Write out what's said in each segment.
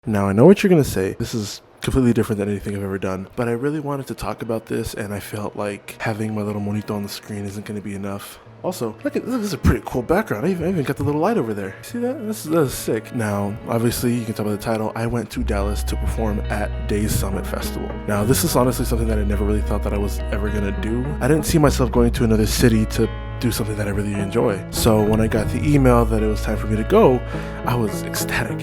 Now, I know what you're going to say. This is completely different than anything I've ever done, but I really wanted to talk about this, and I felt like having my little monito on the screen isn't going to be enough. Also, look at this is a pretty cool background. I even got the little light over there. See that? This is sick. Now, obviously, you can tell by the title, I went to Dallas to perform at Daze Summit Festival. Now, this is honestly something that I never really thought that I was ever gonna do. I didn't see myself going to another city to do something that I really enjoy. So when I got the email that it was time for me to go, I was ecstatic.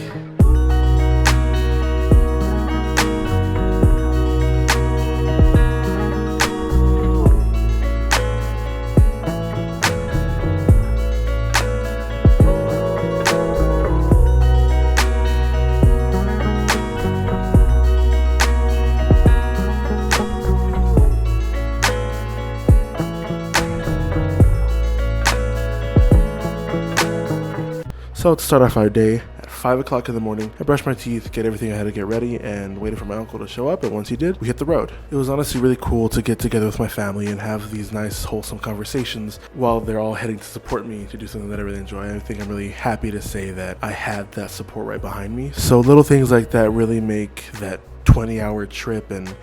So to start off our day, at 5 o'clock in the morning, I brushed my teeth, get everything I had to get ready, and waited for my uncle to show up, and once he did, we hit the road. It was honestly really cool to get together with my family and have these nice, wholesome conversations while they're all heading to support me to do something that I really enjoy. I think I'm really happy to say that I had that support right behind me. So little things like that really make that 20-hour trip and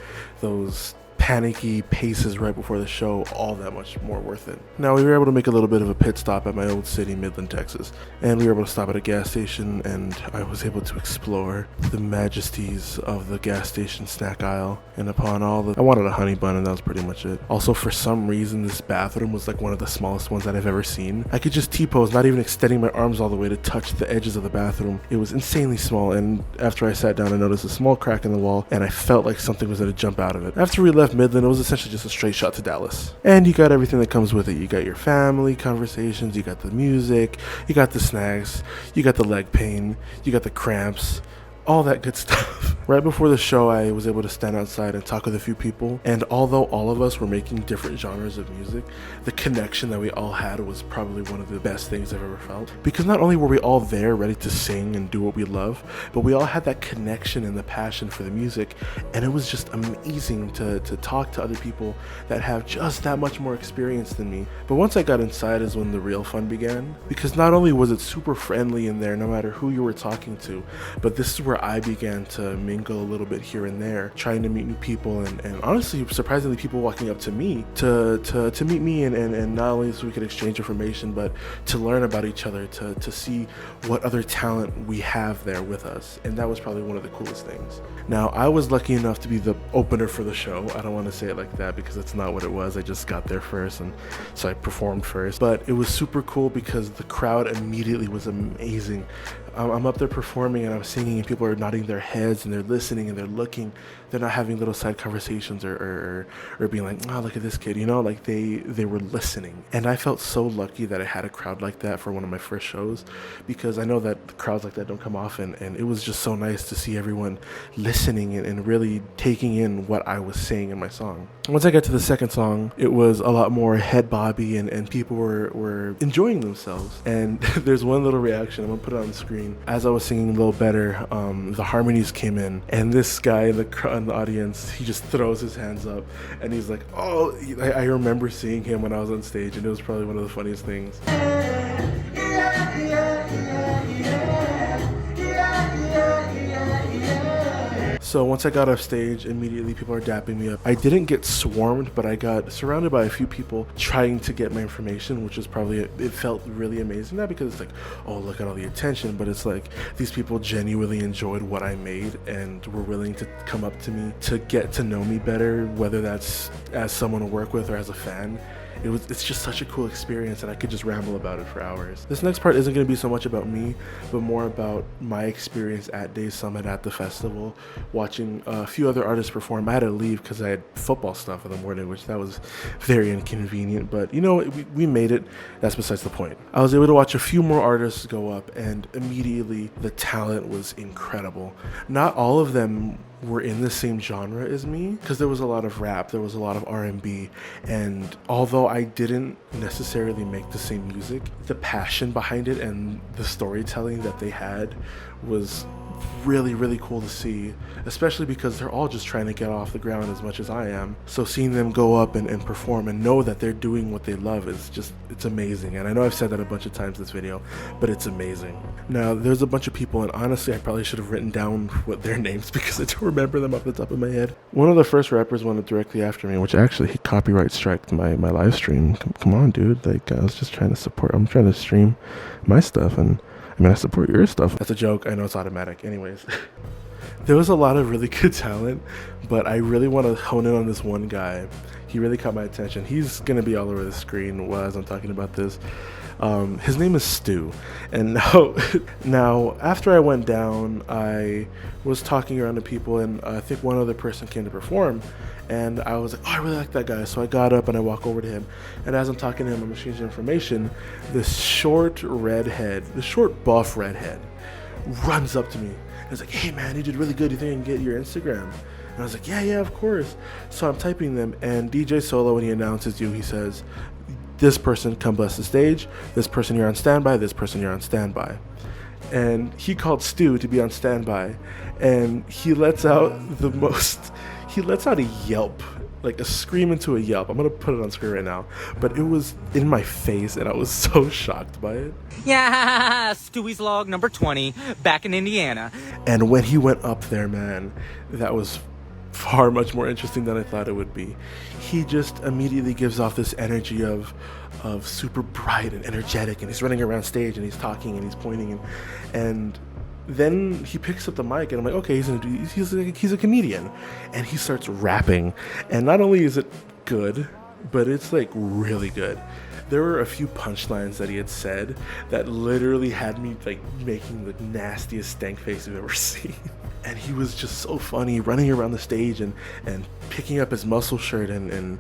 those panicky paces right before the show all that much more worth it. Now, we were able to make a little bit of a pit stop at my old city, Midland, Texas, and we were able to stop at a gas station, and I was able to explore the majesties of the gas station snack aisle. And upon all I wanted a honey bun, and that was pretty much it. Also, for some reason, this bathroom was like one of the smallest ones that I've ever seen. I could just T-pose, not even extending my arms all the way to touch the edges of the bathroom. It was insanely small, and after I sat down, I noticed a small crack in the wall, and I felt like something was going to jump out of it. After we left Midland, it was essentially just a straight shot to Dallas. And you got everything that comes with it. You got your family conversations, you got the music, you got the snacks, you got the leg pain, you got the cramps, all that good stuff. Right before the show, I was able to stand outside and talk with a few people, and although all of us were making different genres of music, the connection that we all had was probably one of the best things I've ever felt. Because not only were we all there ready to sing and do what we love, but we all had that connection and the passion for the music, and it was just amazing to talk to other people that have just that much more experience than me. But once I got inside is when the real fun began, because not only was it super friendly in there no matter who you were talking to, but this is where I began to mingle a little bit here and there, trying to meet new people, and honestly, surprisingly, people walking up to me to meet me, and not only so we could exchange information, but to learn about each other, to see what other talent we have there with us. And that was probably one of the coolest things. Now, I was lucky enough to be the opener for the show. I don't want to say it like that because that's not what it was. I just got there first, and so I performed first. But it was super cool because the crowd immediately was amazing. I'm up there performing and I'm singing, and people are nodding their heads and they're listening and they're looking. They're not having little side conversations or being like, oh, look at this kid, you know, like they were listening. And I felt so lucky that I had a crowd like that for one of my first shows, because I know that crowds like that don't come often, and it was just so nice to see everyone listening and really taking in what I was saying in my song. Once I got to the second song, it was a lot more head bobby, and people were enjoying themselves. And there's one little reaction, I'm gonna put it on the screen. As I was singing a little better, the harmonies came in, and this guy in the audience, he just throws his hands up, and he's like, oh, I remember seeing him when I was on stage, and it was probably one of the funniest things. So once I got off stage, immediately people are dapping me up. I didn't get swarmed, but I got surrounded by a few people trying to get my information, which was probably, it felt really amazing. Not because it's like, oh, look at all the attention, but it's like these people genuinely enjoyed what I made and were willing to come up to me to get to know me better, whether that's as someone to work with or as a fan. It's just such a cool experience, and I could just ramble about it for hours. This next part isn't going to be so much about me, but more about my experience at Daze Summit at the festival, watching a few other artists perform. I had to leave because I had football stuff in the morning, which that was very inconvenient, but you know, we made it. That's besides the point. I was able to watch a few more artists go up, and immediately the talent was incredible. Not all of them were in the same genre as me, because there was a lot of rap, there was a lot of R&B, and although I didn't necessarily make the same music, the passion behind it and the storytelling that they had was really cool to see, especially because they're all just trying to get off the ground as much as I am. So seeing them go up and perform and know that they're doing what they love is just, it's amazing. And I know I've said that a bunch of times in this video, but it's amazing. Now there's a bunch of people, and honestly I probably should have written down what their names because I don't remember them off the top of my head. One of the first rappers went up directly after me, which actually he copyright striked my live stream. Come on, dude, like I was just trying to support, I'm trying to stream my stuff, and I mean, I support your stuff. That's a joke. I know it's automatic. Anyways, there was a lot of really good talent, but I really want to hone in on this one guy. He really caught my attention. He's going to be all over the screen as I'm talking about this. His name is Stu. And now, after I went down, I was talking around to people, and I think one other person came to perform. And I was like, oh, I really like that guy. So I got up and I walk over to him. And as I'm talking to him, I'm exchanging information. This short buff redhead runs up to me. And he's like, hey, man, you did really good. You think I can get your Instagram? And I was like, yeah, of course. So I'm typing them. And DJ Solo, when he announces you, he says, this person, come bless the stage. This person, you're on standby. This person, you're on standby. And he called Stu to be on standby. And he lets out he lets out a yelp, like a scream into a yelp. I'm going to put it on screen right now. But it was in my face, and I was so shocked by it. Yeah, Stewie's log number 20, back in Indiana. And when he went up there, man, that was far much more interesting than I thought it would be. He just immediately gives off this energy of super bright and energetic, and he's running around stage, and he's talking, and he's pointing, and then he picks up the mic, and I'm like, okay, he's a comedian, and he starts rapping, and not only is it good, but it's like really good. There were a few punchlines that he had said that literally had me like making the nastiest stank face I've ever seen. And he was just so funny, running around the stage and picking up his muscle shirt and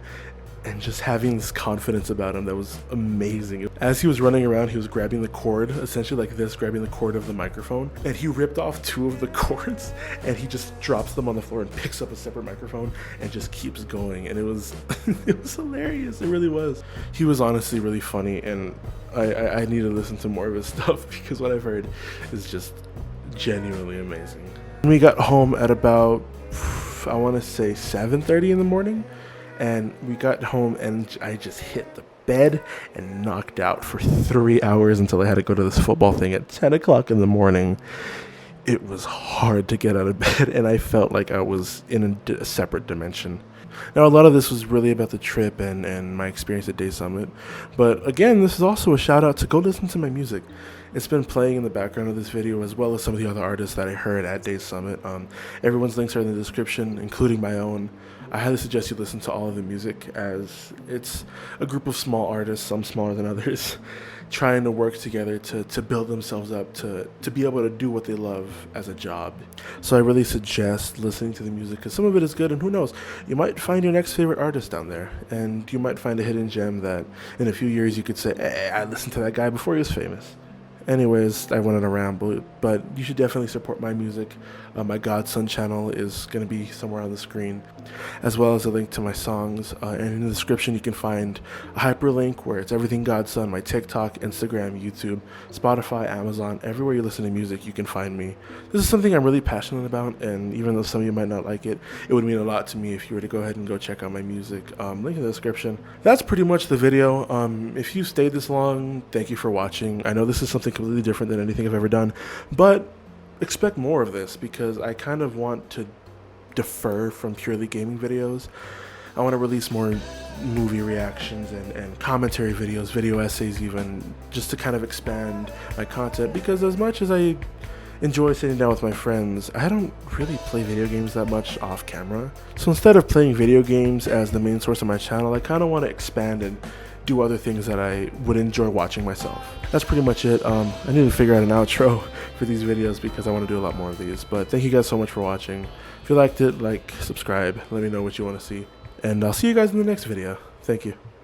just having this confidence about him that was amazing. As he was running around, he was grabbing the cord, essentially like this, grabbing the cord of the microphone, and he ripped off 2 of the cords, and he just drops them on the floor and picks up a separate microphone and just keeps going. And it was it was hilarious. It really was. He was honestly really funny, and I need to listen to more of his stuff because what I've heard is just genuinely amazing. We got home at about, I want to say 7:30 in the morning. And we got home and I just hit the bed and knocked out for 3 hours until I had to go to this football thing at 10 o'clock in the morning. It was hard to get out of bed, and I felt like I was in a separate dimension. Now, a lot of this was really about the trip and my experience at Daze Summit. But again, this is also a shout out to go listen to my music. It's been playing in the background of this video, as well as some of the other artists that I heard at Daze Summit. Everyone's links are in the description, including my own. I highly suggest you listen to all of the music, as it's a group of small artists, some smaller than others, trying to work together to build themselves up to be able to do what they love as a job. So I really suggest listening to the music, because some of it is good, and who knows, you might find your next favorite artist down there, and you might find a hidden gem that in a few years you could say, hey, I listened to that guy before he was famous. Anyways, I went on a ramble, but you should definitely support my music. My Godson channel is going to be somewhere on the screen, as well as a link to my songs. And in the description, you can find a hyperlink where it's everything Godson, my TikTok, Instagram, YouTube, Spotify, Amazon, everywhere you listen to music, you can find me. This is something I'm really passionate about, and even though some of you might not like it, it would mean a lot to me if you were to go ahead and go check out my music. Link in the description. That's pretty much the video. If you stayed this long, thank you for watching. I know this is something completely different than anything I've ever done, but expect more of this, because I kind of want to defer from purely gaming videos. I want to release more movie reactions and commentary videos, video essays even, just to kind of expand my content, because as much as I enjoy sitting down with my friends, I don't really play video games that much off camera. So instead of playing video games as the main source of my channel, I kind of want to expand and do other things that I would enjoy watching myself. That's pretty much it. I need to figure out an outro for these videos, because I want to do a lot more of these. But thank you guys so much for watching. If you liked it, like, subscribe, let me know what you want to see. And I'll see you guys in the next video. Thank you.